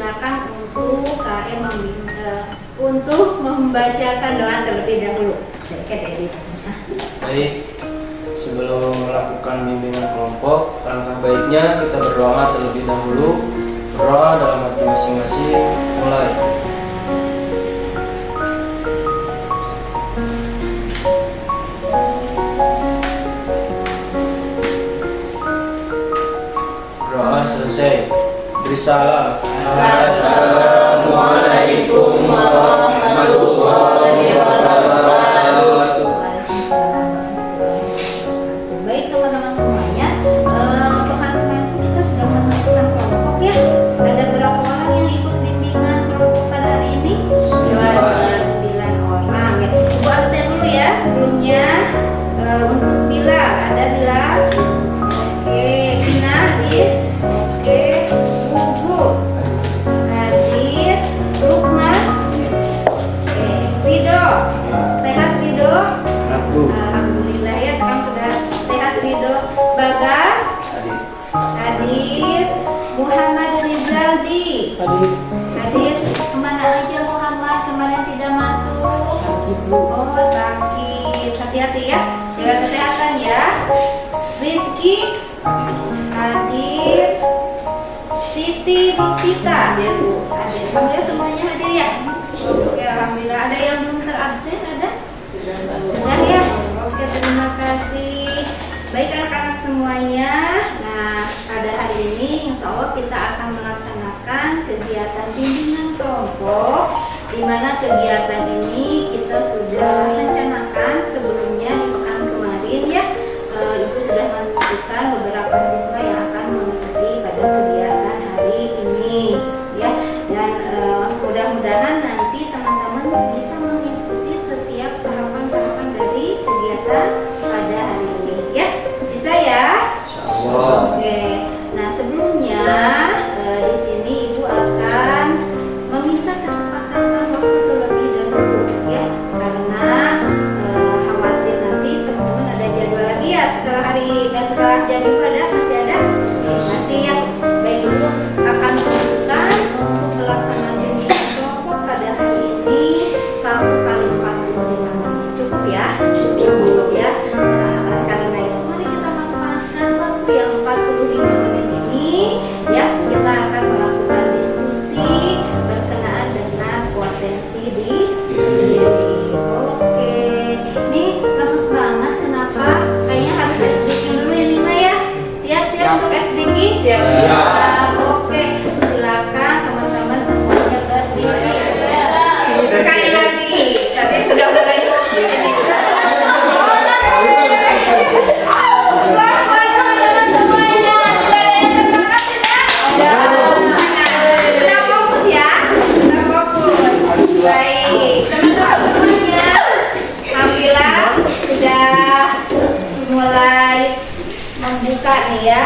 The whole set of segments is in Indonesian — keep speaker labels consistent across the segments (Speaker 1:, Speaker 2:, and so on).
Speaker 1: dipersilakan untuk membacakan doa terlebih dahulu.
Speaker 2: Baik, sebelum melakukan bimbingan kelompok, langkah baiknya kita berdoa terlebih dahulu. Berdoa dalam hati masing-masing. Mulai. Doa selesai. Beri salam.
Speaker 3: Assalamualaikum warahmatullahi wabarakatuh.
Speaker 1: Baik teman-teman semuanya, pekan kemarin kita sudah menentukan kelompok ya. Ada berapa orang yang ikut bimbingan kelompok pada hari ini? 9 orang ya. Ibu absen dulu ya sebelumnya. Untuk Bila, ada Bila. Oke, Ina hadir. Oke, Bubu hadir. Lukman. Oke, Rido. Sehat Rido? Alhamdulillah ya, sekarang sudah sehat Rido. Bagas hadir. Muhammad Rizaldi hadir. Kemana aja Muhammad? Kemarin tidak masuk. Oh sakit. Hati-hati ya, jaga kesehatan ya. Rizky hadir. Siti Nopita hadir Bu. Hadir. Alhamdulillah semuanya hadir ya. Oke, alhamdulillah. Ada yang belum terabsen? Ada? Sudah ya. Oke, terima kasih. Baik anak-anak semuanya. Nah, pada hari ini insya Allah kita akan melaksanakan kegiatan bimbingan kelompok, di mana kegiatan ini kita sudah rencanakan sebelumnya di pekan kemarin ya. Ibu sudah menentukan beberapa siswa yang akan mengikuti pada kegiatan hari ini ya. Dan mudah-mudahan nanti teman-teman bisa mengikuti setiap tahapan-tahapan dari kegiatan pada hari ini ya. Bisa ya? Oke. Nah, sebelumnya di sini Ibu akan meminta kesepakatan waktu terlebih dahulu ya. Karena khawatir nanti teman-teman ada jadwal lagi ya setelah jam Ibu ada masih ada? Nanti ya. Baik, Ibu akan tentukan untuk pelaksanaan bimbingan kelompok pada hari ini 1 kali 45 menit. Cukup ya? Cukup ya. Nah, karena itu mari kita manfaatkan waktu yang 45 menit ini ya. Kita akan melakukan diskusi berkenaan dengan potensi diri sendiri. Oke. Ini lemes banget. Kenapa? Kayaknya harus speaking dulu yang 5 ya. Siap-siap untuk speaking? Siap. Oke. Silakan teman-teman semuanya berdiri. Sekali lagi. Saya sudah mulai ini. Teman-teman semuanya. Sudah ada yang tertangkap tidak? Sudah fokus ya? Sudah fokus. Baik. Teman-teman semuanya. Alhamdulillah sudah mulai membuka nih ya.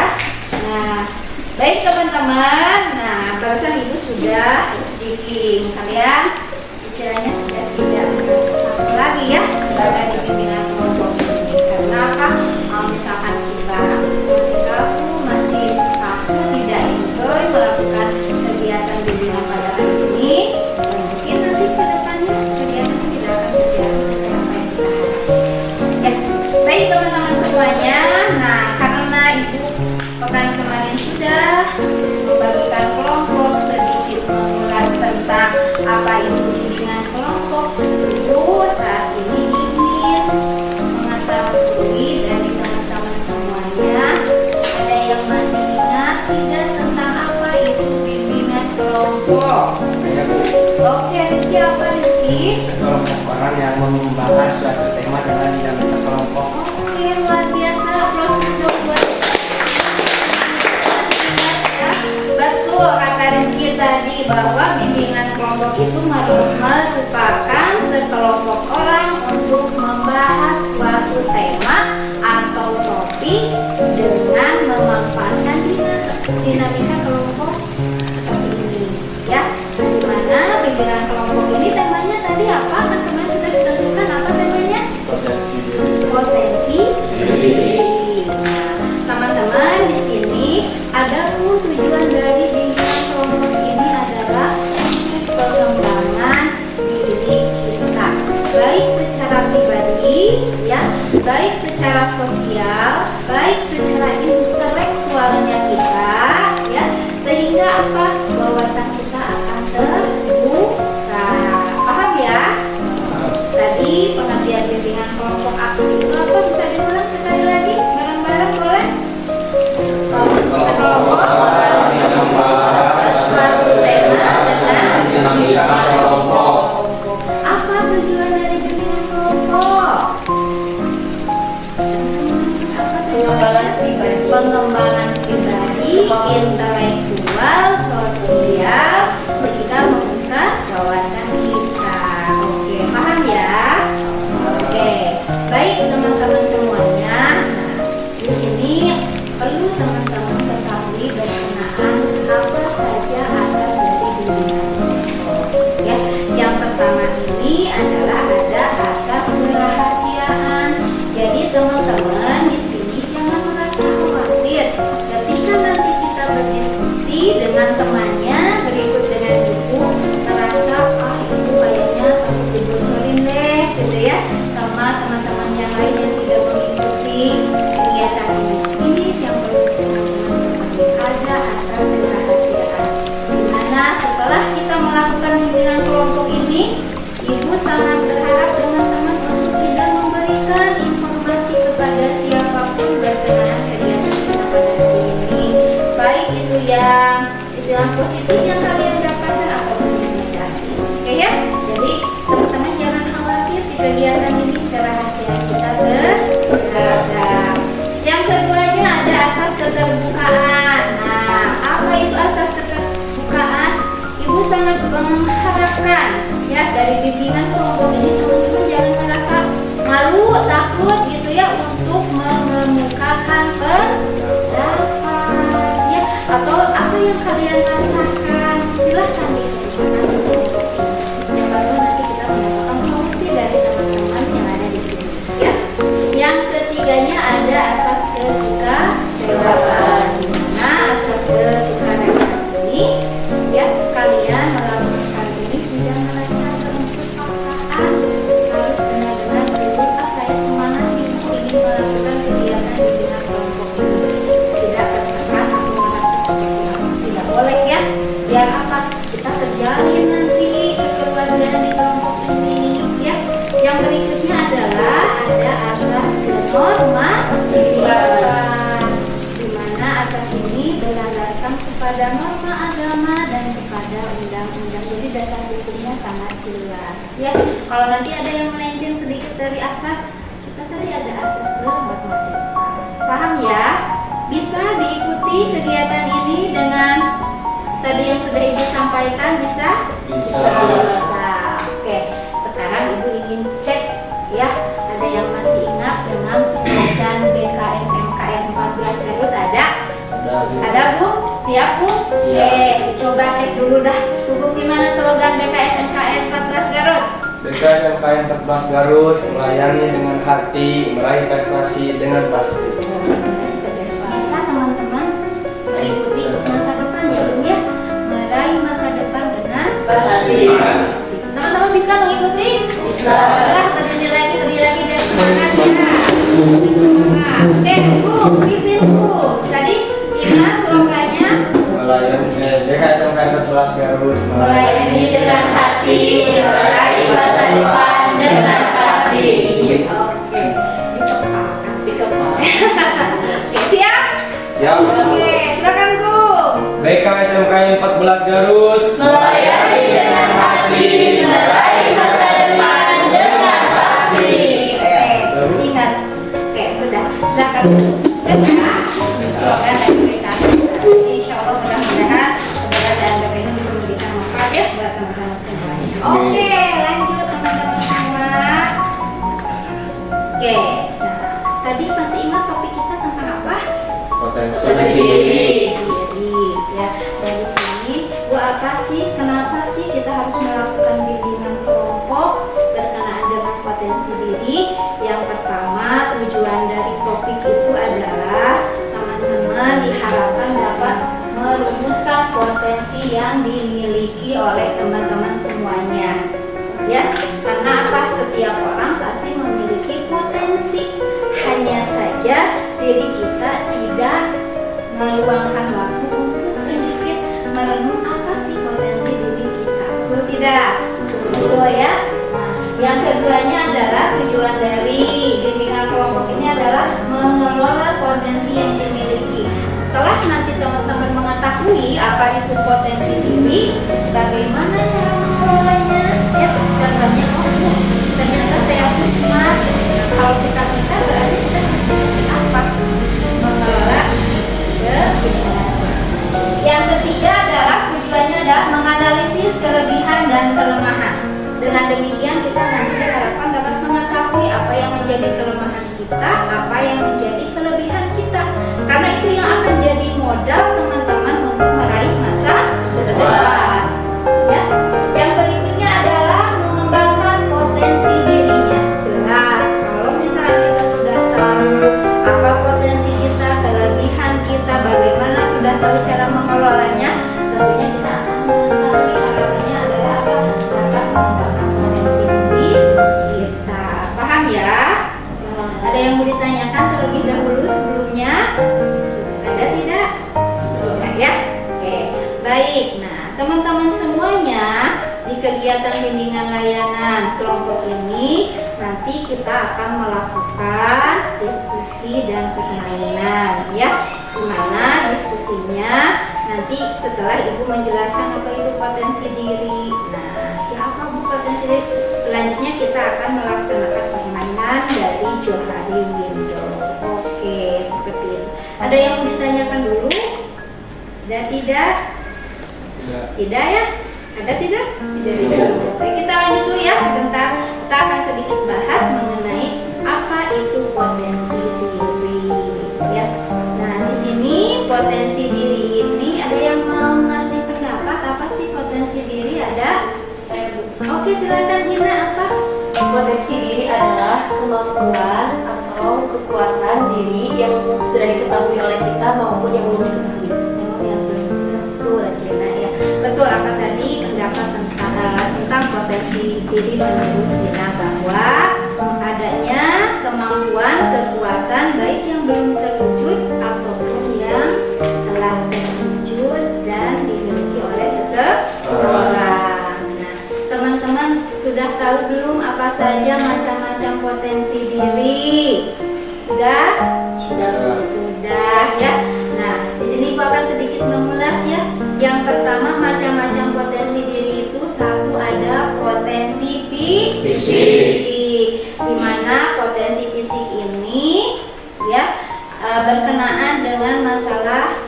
Speaker 1: Nah, baik teman-teman. Nah, barusan Ibu sudah speaking. Kalian istilahnya sudah tidak takut lagi ya berada di bimbingan kelompok ini. Karena apa? Misalkan kita masih kaku, masih takut, tidak enjoy melakukan kegiatan bimbingan pada hari ini, mungkin nanti ke depannya kegiatan tidak akan berjalan sesuai apa yang kita harapkan. Ya, baik teman-teman semuanya. Nah, karena Ibu pekan kemarin sudah membagikan kelompok, sedikit mengulas tentang apa itu bimbingan kelompok, Ibu saat ini ingin mengetahui dari teman-teman semuanya, ada yang masih ingat tidak tentang apa itu bimbingan kelompok? Oke, Rizky, apa Rizky?
Speaker 2: Sekelompok orang yang membahas suatu tema dengan dinamika kelompok.
Speaker 1: Oke, luar biasa. Aplaus untuk buat. Betul kata Rizky tadi bahwa bimbingan kelompok itu merupakan sekelompok orang untuk membahas suatu tema atau topik dengan memanfaatkan dinamika kelompok seperti ini ya. Di mana bimbingan kelompok ini temanya tadi apa? Kan kemarin sudah ditentukan apa temanya?
Speaker 2: Potensi
Speaker 1: diri. Nah, teman-teman di sini ada tujuan dari bimbingan kelompok ini adalah baik secara sosial, baik secara intelektualnya kita, ya, sehingga apa? Wawasan kita akan terbuka. Paham ya? Tadi pengertian bimbingan kelompok aktif itu apa? Bisa diulang sekali lagi bareng-bareng boleh? Kelompok yang membahas suatu tema dengan
Speaker 3: Dinamika kelompok.
Speaker 1: apa tujuan dari bimbingan kelompok? Apa tujuannya? Pengembangan pribadi, intelektual, sosial, sehingga membuka wawasan kita. Oke, paham ya? Oke, baik teman-teman semuanya. Nah, di sini perlu teman-teman ketahui berkenaan apa saja asas dari bimbingan kelompok. Ya, yang pertama ini adalah ada asas kerahasiaan. Jadi teman-teman di sini jangan merasa khawatir ketika nanti kita berdiskusi dengan temannya berikut dengan ibu merasa ibu kayaknya takut dibocorin deh gitu ya sama teman-teman yang lain yang tidak mengikuti kegiatan ini yang perlu teman-teman ketahui ada asas kerahasiaan dimana setelah kita melakukan bimbingan kelompok ini ibu sangat berharap teman-teman untuk tidak memberikan informasi kepada siapapun berkenaan kegiatan kita pada hari ini baik itu yang positif yang kalian dapatkan ataupun yang negatif. Oke ya, jadi teman-teman jangan khawatir di kegiatan ini kerahasiaan kita terjaga. Yang keduanya ada asas keterbukaan. Nah, apa itu asas keterbukaan? Ibu sangat mengharapkan ya dari bimbingan kelompok ini teman-teman jangan merasa malu, takut gitu ya untuk mengemukakan pendapat ya atau apa yang kalian rasakan silahkan dikemukakan di kelompok ini. Yang baru nanti kita mendapatkan solusi dari teman-teman yang ada di sini ya. Yang ketiganya ada asas kesukarela. Nah, asas kesukarela ini ya kalian melakukan ini tidak merasa terunsur paksaan harus benar-benar berusaha saya semangat ibu ingin melakukan kegiatan bimbingan kelompok ini tidak tertekan atau merasa seperti apa tidak boleh ya biar apa kita terjalin nanti kekeluargaan di kelompok ini ya. Yang berikutnya adalah ada asas kenormatifan di mana asas ini berlandaskan kepada norma agama dan kepada undang-undang jadi dasar hukumnya sangat jelas ya. Kalau nanti ada yang melenceng sedikit dari asas kita tadi ada asas kenormatifan paham ya. Bisa diikuti kegiatan ini dengan tadi yang sudah ibu sampaikan bisa?
Speaker 2: Bisa.
Speaker 1: Oke, sekarang ibu ingin cek ya ada yang masih ingat dengan slogan BKSMKN 14 Garut ada? Ada Bu? Siap Bu? Oke, coba cek dulu dah. Bu, gimana slogan BKSMKN 14 Garut?
Speaker 2: BKSMKN 14 Garut melayani dengan hati, meraih prestasi dengan pasti.
Speaker 1: Bisa teman-teman mengikuti masa depan ya Bu ya, meraih masa depan dengan
Speaker 3: Pasti.
Speaker 1: Teman-teman bisa mengikuti?
Speaker 3: Bisa.
Speaker 1: Berdiri lagi biar semangat ya. Oke Bu, pimpin Bu. Tadi ingat slogannya
Speaker 2: Melayani BKSMKN 14 Garut
Speaker 3: Melayani dengan hati, meraih masa depan dengan pasti.
Speaker 1: Oke, ditepakan.
Speaker 3: Di kepala.
Speaker 1: Oke, siap?
Speaker 2: Siap.
Speaker 1: Oke, silakan Bu.
Speaker 2: BKSMKN 14 Garut
Speaker 3: Melayani dengan hati, meraih masa depan dengan pasti.
Speaker 1: Oke, ingat. Oke, sudah. Silakan Bu. Kita slogan dari mereka. Insya Allah mudah-mudahan keberadaan BK ini bisa memberikan manfaat ya buat teman-teman semuanya. Oke, lanjut teman-teman semua. Oke, nah, tadi masih ingat topik kita tentang apa?
Speaker 2: potensi
Speaker 3: Diri.
Speaker 1: Diri ya. Dari sini Bu apa sih? Kenapa sih kita harus melakukan bimbingan kelompok berkenaan dengan potensi diri? Yang pertama tujuan dari topik itu adalah teman-teman diharapkan dapat merumuskan potensi yang dimiliki oleh teman-teman semuanya. Ya, karena apa? Setiap orang pasti memiliki potensi. saja diri kita tidak meluangkan waktu untuk sedikit merenung apa sih potensi diri kita. Betul tidak? Betul ya. Nah, yang keduanya adalah tujuan dari bimbingan kelompok ini adalah mengelola potensi yang dimiliki. Setelah nanti teman-teman mengetahui apa itu potensi diri, bagaimana cara mengelolanya? Ya, contohnya, oh ternyata saya tuh smart. Nah, kalau kita berarti kita harus seperti apa mengelola keinginan. Yang ketiga adalah tujuannya adalah menganalisis kelebihan dan kelemahan. Dengan demikian kita nanti diharapkan dapat mengetahui apa yang menjadi kelemahan kita, apa yang menjadi kelebihan kita. Karena itu yang akan jadi modal teman-teman untuk meraih masa depan. Ya. Yang berikutnya adalah mengembangkan potensi dirinya. Jelas, kalau misalnya kita sudah tahu apa potensi kita, kelebihan kita, bagaimana sudah tahu cara mengelolanya, tentunya kita akan mengetahui harapannya adalah apa? Dapat mengembangkan potensi diri kita. Paham ya? Ada yang mau ditanyakan terlebih dahulu sebelumnya? Ada tidak? Tidak ya? Oke, baik. Nah, teman-teman semuanya di kegiatan bimbingan layanan kelompok ini nanti kita akan melakukan diskusi dan permainan ya. Dimana diskusinya nanti setelah ibu menjelaskan apa itu potensi diri. Nah, ya apa bu potensi diri? Selanjutnya kita akan melaksanakan permainan dari Johari Window. Oke, seperti itu. Ada yang mau ditanyakan dulu? Ada tidak? Tidak ya? Ada tidak? Tidak. Oke, kita lanjut dulu ya sebentar. Kita akan sedikit bahas mengenai apa itu potensi diri. Ya. Nah, di sini potensi diri ini ada yang mau ngasih pendapat apa sih potensi diri? Ada?
Speaker 3: Saya Bu.
Speaker 1: Oke, silakan Gina, apa?
Speaker 3: Potensi diri adalah kemampuan atau kekuatan diri yang sudah diketahui oleh kita maupun yang belum diketahui.
Speaker 1: Oh, yang betul Gina ya. Betul apa tadi pendapat tentang potensi diri menurut Gina bahwa adanya kemampuan, kekuatan baik yang belum terwujud ataupun yang telah terwujud dan dimiliki oleh seseorang. Nah, teman-teman sudah tahu belum apa saja macam-macam potensi diri? Sudah? Sudah ya. Nah, di sini Ibu akan sedikit mengulas ya. Yang pertama macam-macam potensi diri itu satu ada potensi fisik. Di mana potensi fisik ini ya berkenaan dengan masalah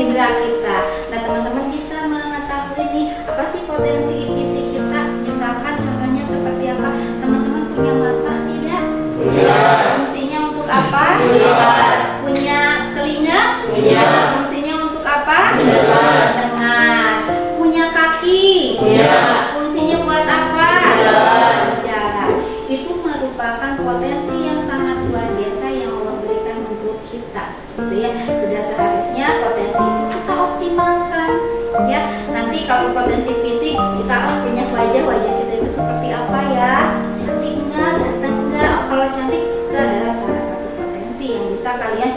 Speaker 1: indera kita. Nah, teman-teman bisa mengetahui nih apa sih potensi fisik kita. Misalkan contohnya seperti apa? Teman-teman punya mata tidak?
Speaker 3: Punya.
Speaker 1: Fungsinya untuk apa?
Speaker 3: Melihat.
Speaker 1: Punya telinga?
Speaker 3: Punya.
Speaker 1: Fungsinya untuk apa?
Speaker 3: Mendengar.
Speaker 1: Mendengar. Punya kaki?
Speaker 3: Punya.
Speaker 1: Fungsinya buat apa?
Speaker 3: Berjalan.
Speaker 1: Berjalan. Itu merupakan potensi yang sangat luar biasa yang Allah berikan untuk kita. Gitu ya. Sudah seharusnya potensi itu kita optimalkan. Ya. Nanti kalau potensi fisik kita punya wajah kita itu seperti apa ya? Cantik enggak? Ganteng enggak? Kalau cantik itu adalah salah satu potensi yang bisa kalian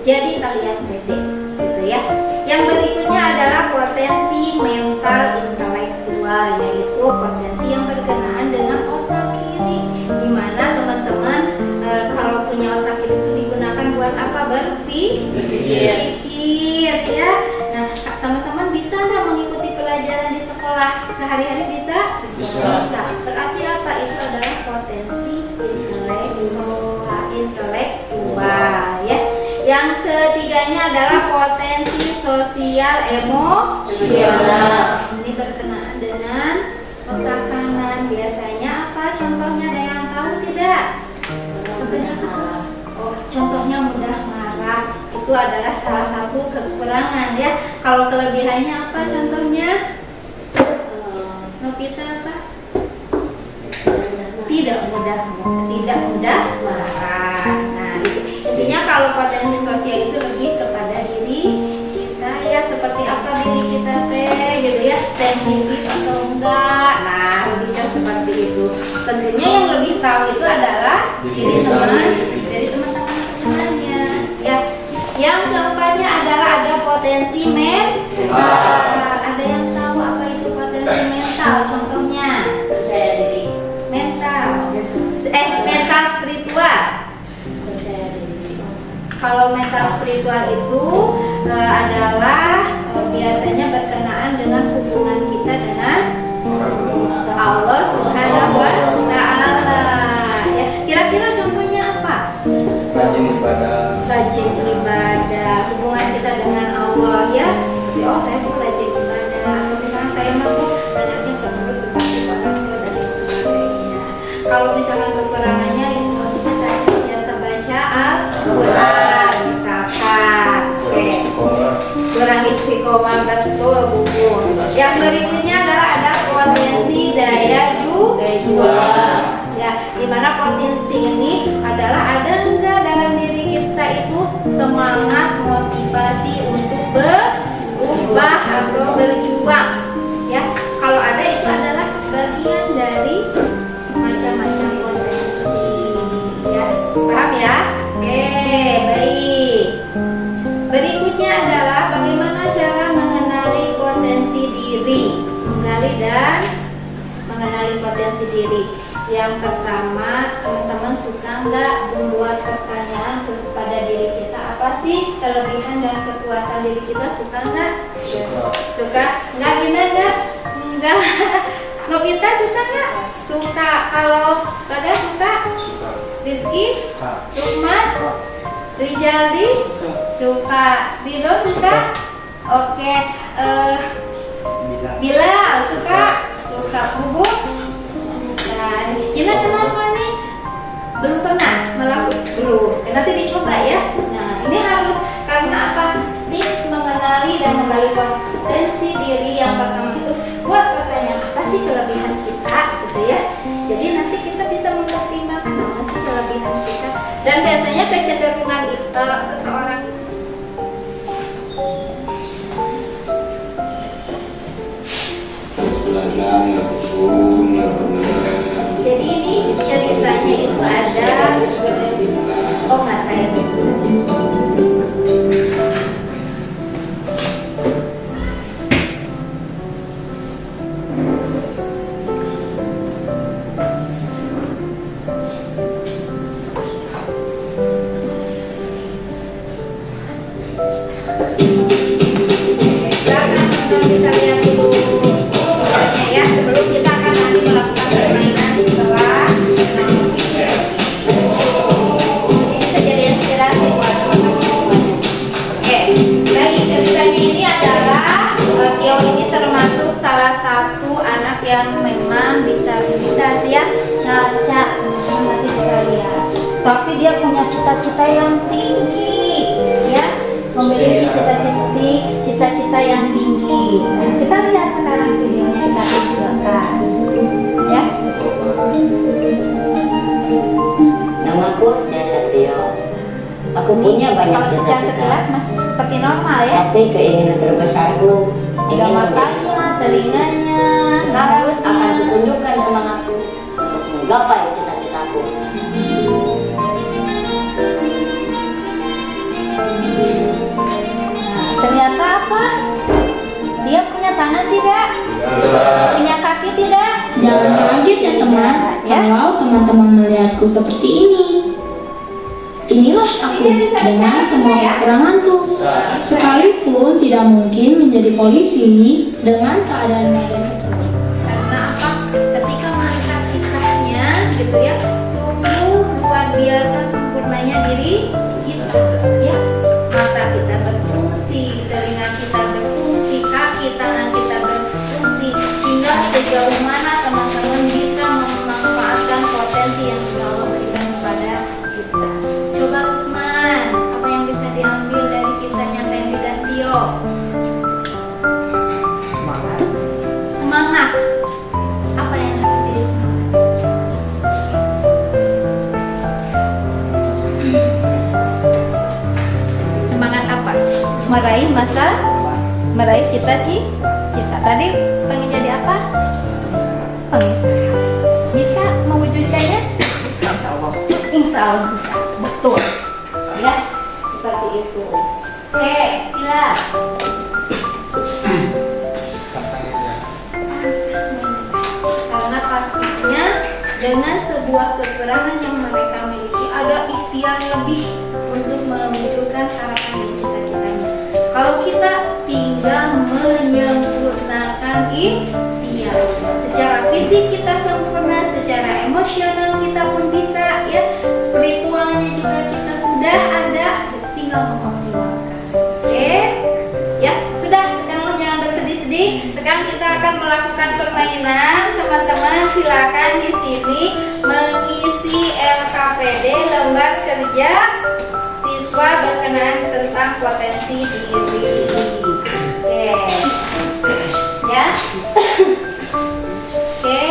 Speaker 1: jadi kalian pede gitu ya. Yang berikutnya adalah potensi mental intelektual, yaitu potensi yang berkenaan dengan otak kiri, di mana teman-teman kalau punya otak kiri itu digunakan buat apa? Berpikir ya. Nah, teman-teman bisa nggak mengikuti pelajaran di sekolah sehari-hari? Bisa. Berarti apa? Itu adalah potensi intelektual ya. Yang ketiganya adalah potensi sosial emosional. Ini berkenaan dengan otak kanan. Biasanya apa? Contohnya ada yang tahu tidak? Contohnya apa? Oh, contohnya mudah marah. Itu adalah salah satu kekurangan ya. Kalau kelebihannya apa contohnya? Novita apa? Tidak mudah marah. Nah, intinya kalau potensi sosial itu lebih kepada diri kita ya, seperti apa diri kita gitu ya, sensitif atau enggak. Nah, lebih kan seperti itu. Tentunya yang lebih tahu itu adalah diri potensi mental. Ada yang tahu apa itu potensi mental? Contohnya
Speaker 3: Percaya diri.
Speaker 1: mental, mental spiritual.
Speaker 3: Percaya diri.
Speaker 1: Kalau mental spiritual itu adalah biasanya berkenaan dengan hubungan kita dengan Allah Subhanahu wa Ta'ala. Ya, kira-kira contohnya apa?
Speaker 2: Rajin ibadah.
Speaker 1: Rajin ibadah, hubungan kita dengan Allah ya. Seperti oh saya mau rajin ibadah, atau misalnya saya mampu anaknya perlu dibagi orang tua dan lain sebagainya. Kalau misalkan kekurangannya itu kita biasa baca Al-Quran misalkan. Oke. Kurang istiqomah, betul buku. Yang berikutnya adalah ada potensi daya juang. Ya, dimana potensi ini adalah ada enggak dalam diri kita itu semangat, motivasi untuk berubah atau berjuang. Ya, kalau ada itu adalah bagian dari macam-macam potensi. Ya, paham ya? Oke, baik. Berikutnya adalah bagaimana cara mengenali potensi diri, menggali dan mengenali potensi diri. Yang pertama, teman-teman suka nggak membuat pertanyaan kepada diri kita, apa sih kelebihan dan kekuatan diri kita? Suka nggak? Suka? Nggak gina nggak? Nggak. Novita suka nggak? Suka. Kalau Bagas suka?
Speaker 2: Suka.
Speaker 1: Rizky? Lukman? Rijaldi? Suka. Bilo suka? Oke. Bilal suka? Suka. Bubuk? Suka. Gila kenapa nih? Belum pernah melakukan? Belum. Nanti dicoba ya. Nah ini harus karena apa? Tips mengenali dan menggali potensi diri yang pertama itu buat pertanyaan apa sih kelebihan kita gitu ya. Jadi nanti kita bisa mempertimbangkan apa sih kelebihan kita. Dan biasanya kecenderungan seseorang itu jadi ini ceritanya itu ada oh nggak kayak gitu. Bisa lihat dulu fotonya ya sebelum kita akan nanti melakukan permainan setelah ini bisa jadi inspirasi buat teman-teman. Oke, baik ceritanya ini adalah Tio ini termasuk salah satu anak yang memang disabilitas ya, cacat nanti bisa lihat. Tapi dia punya cita-cita yang tinggi ya, memiliki cita-cita yang tinggi. Nah, kita lihat sekarang videonya kita tunjukkan ya.
Speaker 4: Namaku Tia Satrio. Aku punya banyak
Speaker 1: Kalau secara
Speaker 4: cita-cita,
Speaker 1: sekilas masih seperti normal ya.
Speaker 4: tapi keinginan terbesarku
Speaker 1: Ada
Speaker 4: ingin menjadi
Speaker 1: matanya, telinganya,
Speaker 4: Sekarang akan
Speaker 1: rambutnya.
Speaker 4: kutunjukkan semangatku untuk menggapai cita-citaku.
Speaker 1: Ternyata apa? Dia punya tangan tidak? Punya kaki tidak?
Speaker 5: Jangan kaget ya teman,
Speaker 1: Ya.
Speaker 5: kalau teman-teman melihatku seperti ini. Inilah aku
Speaker 1: Ini bisa
Speaker 5: dengan
Speaker 1: bicara,
Speaker 5: semua
Speaker 1: ya?
Speaker 5: kekuranganku. Sekalipun tidak mungkin menjadi polisi dengan keadaan badan seperti ini.
Speaker 1: Karena apa? Ketika melihat kisahnya gitu ya, sungguh luar biasa sempurnanya diri kita ya. Mata kita berfungsi, telinga kita berfungsi, kaki tangan kita berfungsi, hingga sejauh mana teman-teman bisa memanfaatkan potensi yang sudah Allah berikan kepada kita. Coba Lukman, apa yang bisa diambil dari kisahnya Tendi dan Tio? Semangat. Apa yang harus jadi semangat? Semangat apa? Meraih cita-cita. Tadi pengen jadi apa? Pengusaha. Bisa mewujudkannya? Insya Allah bisa. Betul. Ya, seperti itu. Oke, Bila. sebuah kekurangan yang mereka miliki, ada ikhtiar lebih untuk mewujudkan harapan dan cita-citanya. Kalau kita tinggal menyempurnakan ikhtiar, secara fisik kita sempurna, secara emosional kita pun bisa, ya, spiritualnya juga kita sudah ada, tinggal mengoptimalkan. Oke, ya sudah. Sekarang jangan bersedih-sedih. Sekarang kita akan melakukan permainan. Teman-teman silakan di sini mengisi LKPD, lembar kerja siswa berkenaan tentang potensi diri. Oke, ya. Oke,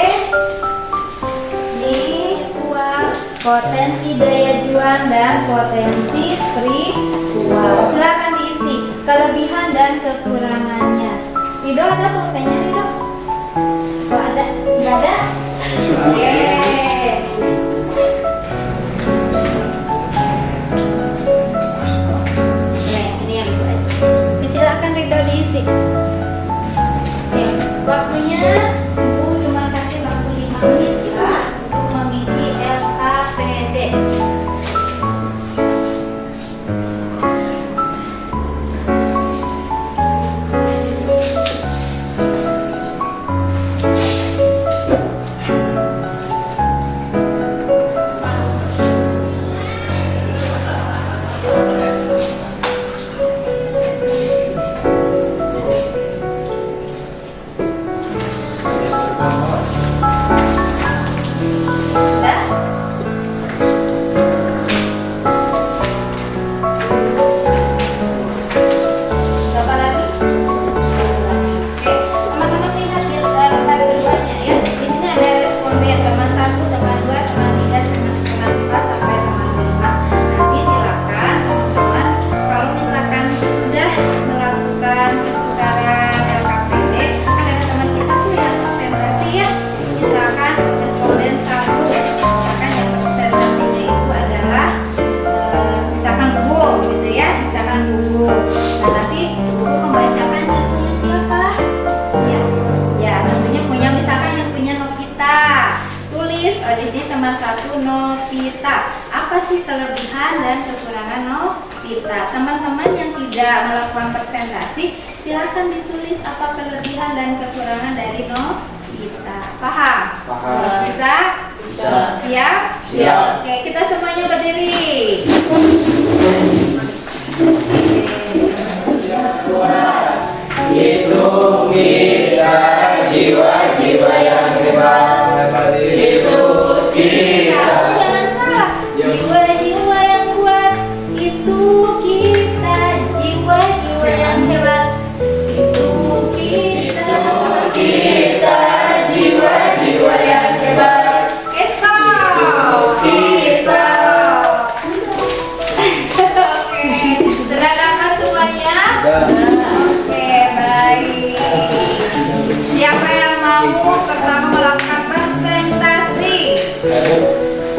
Speaker 1: ini potensi daya juang dan potensi spiritual. Silakan diisi kelebihan dan kekurangannya. Rido, ada pulpennya Rido? Kalau ada, nggak ada? Oke. Nah, ini yang itu aja. Silakan Rido diisi. Oke, waktunya Ibu cuma kasih waktu 5 menit ya untuk mengisi LKPD. Novita. Apa sih kelebihan dan kekurangan Novita? Teman-teman yang tidak melakukan presentasi, silahkan ditulis apa kelebihan dan kekurangan dari Novita. Paham?
Speaker 2: Paham.
Speaker 1: Bisa?
Speaker 2: Bisa.
Speaker 1: Siap?
Speaker 2: Siap.
Speaker 1: Oke, kita semuanya berdiri.
Speaker 2: Hidup kita jiwa-jiwa yang hebat. Hidup kita.
Speaker 1: Jangan salah. Jiwa-jiwa yang kuat. Itu kita. Jiwa-jiwa yang hebat. Itu kita.
Speaker 2: Kita jiwa-jiwa yang hebat.
Speaker 1: Esko.
Speaker 2: Kita.
Speaker 1: Oke. Sudah dapat semuanya? Oke, baik. Siapa yang mau pertama melakukan presentasi?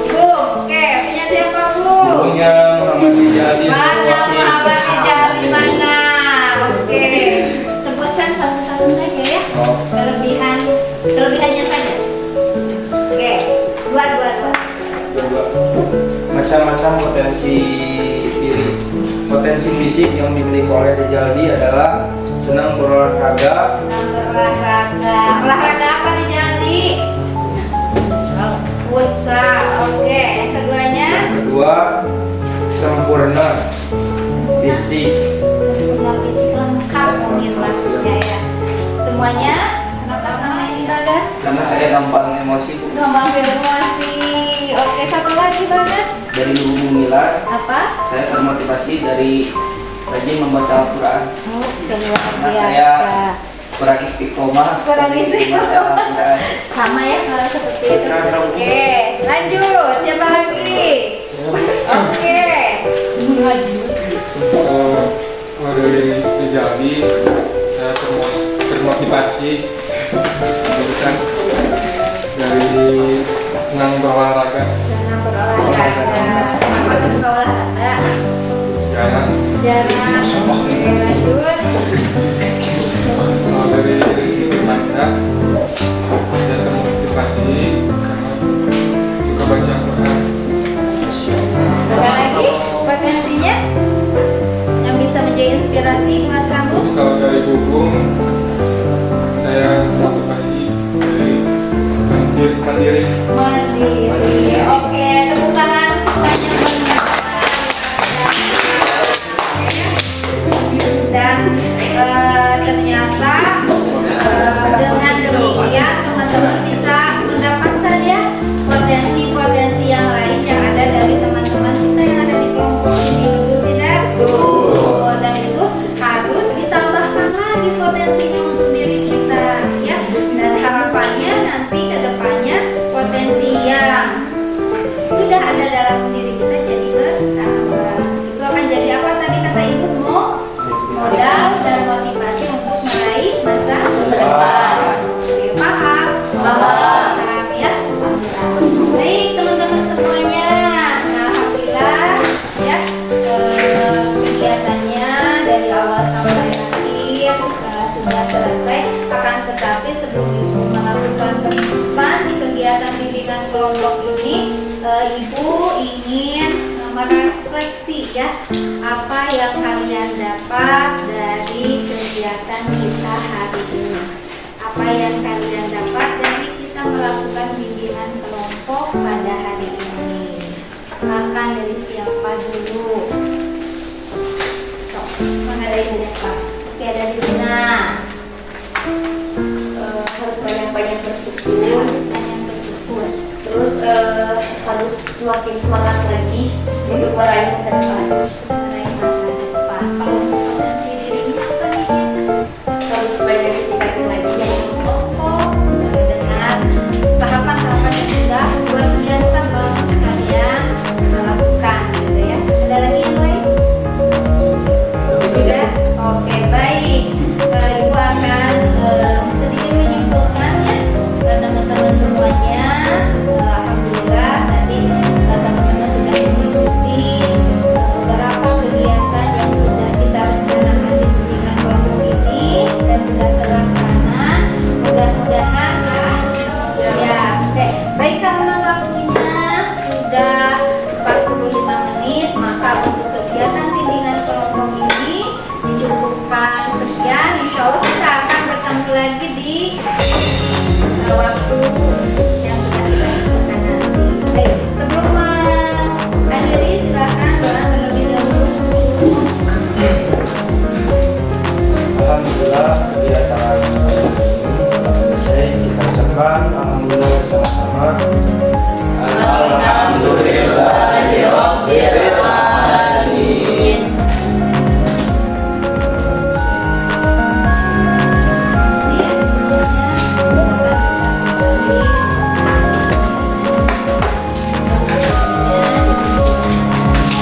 Speaker 1: Bu, oke, punya siapa Bu?
Speaker 2: Punya Muhammad Rijali.
Speaker 1: Mana Muhammad Rijali mana? Oke, sebutkan satu-satu saja ya. Kelebihannya saja. Oke, dua.
Speaker 2: Macam-macam potensi diri. Potensi fisik yang dimiliki oleh Rijali adalah senang berolahraga.
Speaker 1: Senang berolahraga. Olahraga apa Rijali? Futsal. Oke, yang keduanya?
Speaker 2: Yang kedua, sempurna fisik.
Speaker 1: Sempurna fisik lengkap mungkin maksudnya ya. Semuanya? Kenapa sama ini Bagas?
Speaker 6: Karena saya gampang emosi Bu.
Speaker 1: Gampang emosi. Oke, satu lagi Bagas.
Speaker 6: Dari Ibu Mila,
Speaker 1: Apa?
Speaker 6: saya termotivasi dari rajin membaca Al-Quran.
Speaker 1: Oh, udah luar
Speaker 6: Karena
Speaker 1: biasa.
Speaker 6: saya kurang istiqomah
Speaker 1: Kurang
Speaker 6: dari
Speaker 1: istiqomah.
Speaker 6: membaca Al-Quran.
Speaker 1: Sama ya kalau seperti itu. Oke, lanjut. Siapa lagi? Oke.
Speaker 7: Kalau dari Rijali, saya termotivasi kan dari senang berolahraga.
Speaker 1: Senang berolahraga. Kenapa tuh suka olahraga?
Speaker 7: Jarang.
Speaker 1: Jarang. Oke, lanjut.
Speaker 7: Kalau dari baca, saya termotivasi karena suka
Speaker 1: Oke, paham?
Speaker 3: Paham.
Speaker 1: Paham ya? Baik teman-teman semuanya. Nah, alhamdulillah ya kegiatannya dari awal sampai akhir sudah selesai. Akan tetapi sebelum Ibu melakukan penutupan di kegiatan bimbingan kelompok ini, Ibu ingin merefleksi ya apa yang kalian dapat dari kegiatan kita hari ini. Apa yang kalian dapat dari kita melakukan bimbingan kelompok pada hari ini. Silakan dari siapa dulu? So, mana dari siapa? Oke, dari Dina.
Speaker 3: Harus banyak-banyak bersyukur.
Speaker 1: Harus banyak bersyukur.
Speaker 3: Terus harus semakin semangat lagi untuk meraih masa depan.